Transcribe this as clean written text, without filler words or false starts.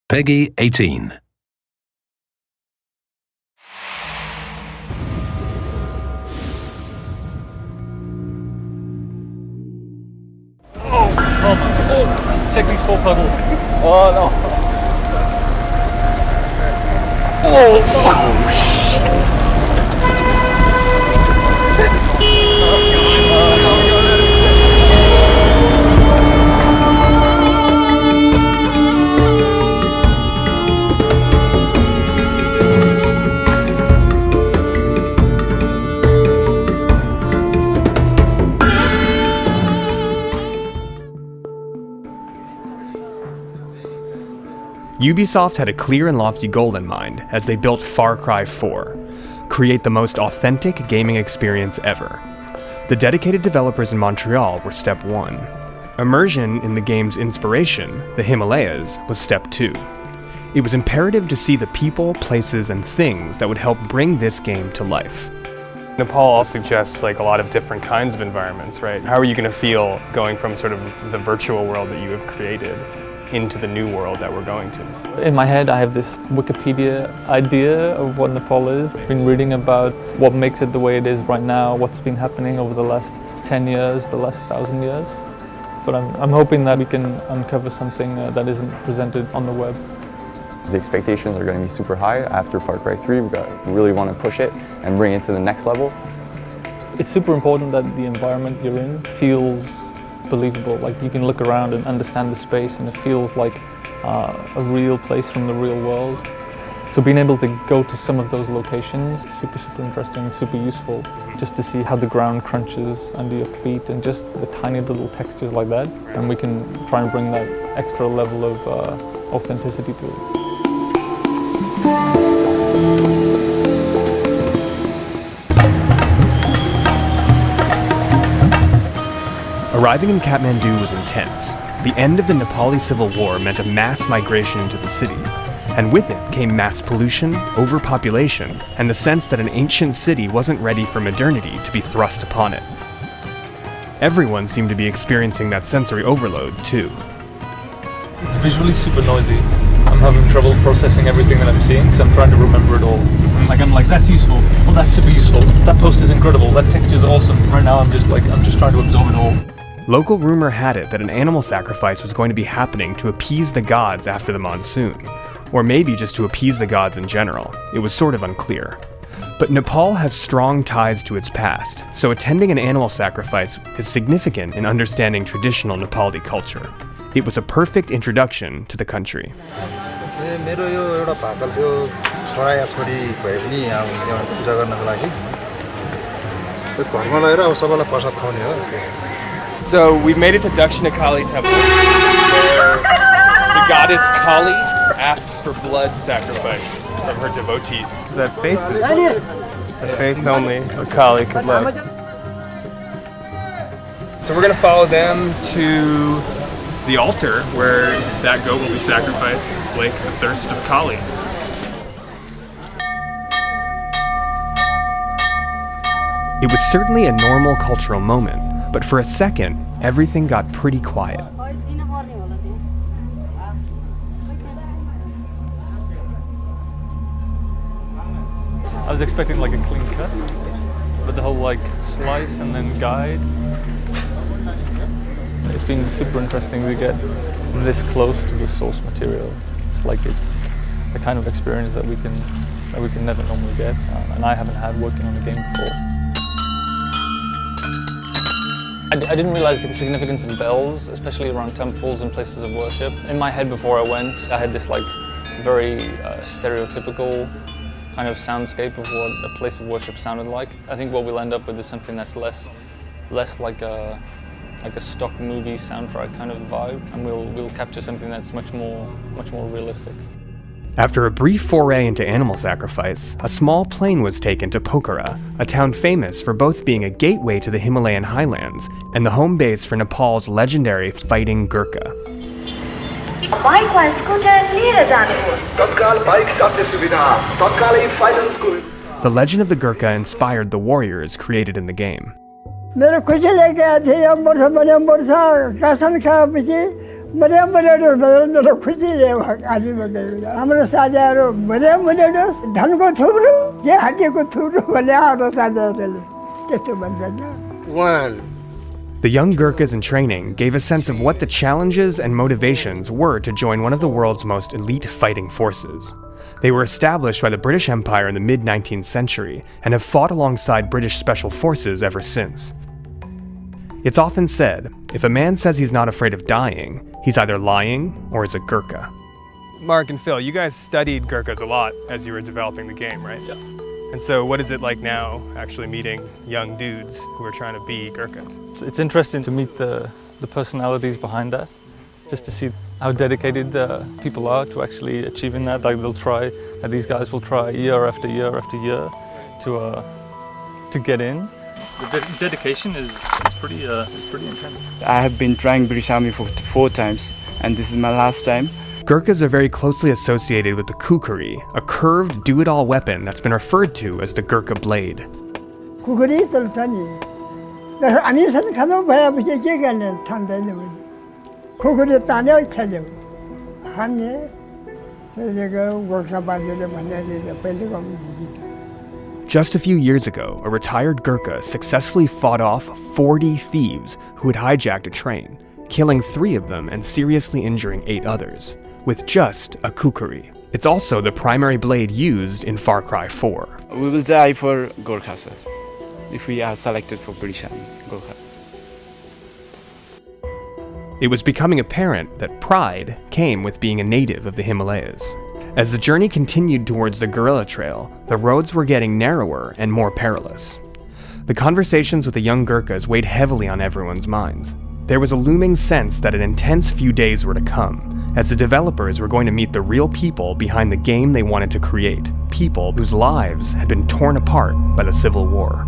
Peggy 18. Oh, check these 4 puddles. Oh no. Oh, shit. Ubisoft had a clear and lofty goal in mind as they built Far Cry 4, create the most authentic gaming experience ever. The dedicated developers in Montreal were step 1. Immersion in the game's inspiration, the Himalayas, was step 2. It was imperative to see the people, places, and things that would help bring this game to life. Nepal also suggests a lot of different kinds of environments, right? How are you going to feel going from sort of the virtual world that you have created into the new world that we're going to? In my head, I have this Wikipedia idea of what Nepal is. I've been reading about what makes it the way it is right now, what's been happening over the last 10 years, the last 1,000 years. But I'm hoping that we can uncover something that isn't presented on the web. The expectations are going to be super high after Far Cry 3. We really want to push it and bring it to the next level. It's super important that the environment you're in feels believable. Like you can look around and understand the space and it feels like a real place from the real world. So being able to go to some of those locations is super interesting and super useful, just to see how the ground crunches under your feet and just the tiny little textures like that. And we can try and bring that extra level of authenticity to it. Arriving in Kathmandu was intense. The end of the Nepali Civil War meant a mass migration into the city, and with it came mass pollution, overpopulation, and the sense that an ancient city wasn't ready for modernity to be thrust upon it. Everyone seemed to be experiencing that sensory overload, too. It's visually super noisy. I'm having trouble processing everything that I'm seeing because I'm trying to remember it all. I'm like, that's useful. Oh, that's super useful. That post is incredible. That texture is awesome. Right now, I'm just trying to absorb it all. Local rumor had it that an animal sacrifice was going to be happening to appease the gods after the monsoon, or maybe just to appease the gods in general. It was sort of unclear. But Nepal has strong ties to its past, so attending an animal sacrifice is significant in understanding traditional Nepali culture. It was a perfect introduction to the country. So we've made it to Dakshina Kali Temple, where the goddess Kali asks for blood sacrifice from her devotees. That face is the face only Kali could love. So we're gonna follow them to the altar where that goat will be sacrificed to slake the thirst of Kali. It was certainly a normal cultural moment, but for a second, everything got pretty quiet. I was expecting like a clean cut, but the whole slice and then guide. It's been super interesting to get this close to the source material. It's the kind of experience that we can never normally get, and I haven't had working on the game before. I didn't realize the significance of bells, especially around temples and places of worship. In my head before I went, I had this very stereotypical kind of soundscape of what a place of worship sounded like. I think what we'll end up with is something that's less like a stock movie soundtrack kind of vibe, and we'll capture something that's much more realistic. After a brief foray into animal sacrifice, a small plane was taken to Pokhara, a town famous for both being a gateway to the Himalayan highlands and the home base for Nepal's legendary fighting Gurkha. The legend of the Gurkha inspired the warriors created in the game. मेरो खुसी लागिरहेको थियो यो वर्ष भने वर्ष रासन खाएपछि The young Gurkhas in training gave a sense of what the challenges and motivations were to join one of the world's most elite fighting forces. They were established by the British Empire in the mid-19th century and have fought alongside British special forces ever since. It's often said, if a man says he's not afraid of dying, he's either lying or is a Gurkha. Mark and Phil, you guys studied Gurkhas a lot as you were developing the game, right? Yeah. And so what is it like now actually meeting young dudes who are trying to be Gurkhas? It's interesting to meet the personalities behind that, just to see how dedicated people are to actually achieving that. Like these guys will try year after year after year to get in. The dedication is pretty intense. I have been trying British Army for 4 times, and this is my last time. Gurkhas are very closely associated with the kukri, a curved do-it-all weapon that's been referred to as the Gurkha blade. Just a few years ago, a retired Gurkha successfully fought off 40 thieves who had hijacked a train, killing 3 of them and seriously injuring 8 others, with just a kukri. It's also the primary blade used in Far Cry 4. We will die for Gorkha, sir, if we are selected for British Army, Gorkha. It was becoming apparent that pride came with being a native of the Himalayas. As the journey continued towards the guerrilla trail, the roads were getting narrower and more perilous. The conversations with the young Gurkhas weighed heavily on everyone's minds. There was a looming sense that an intense few days were to come, as the developers were going to meet the real people behind the game they wanted to create, people whose lives had been torn apart by the Civil War.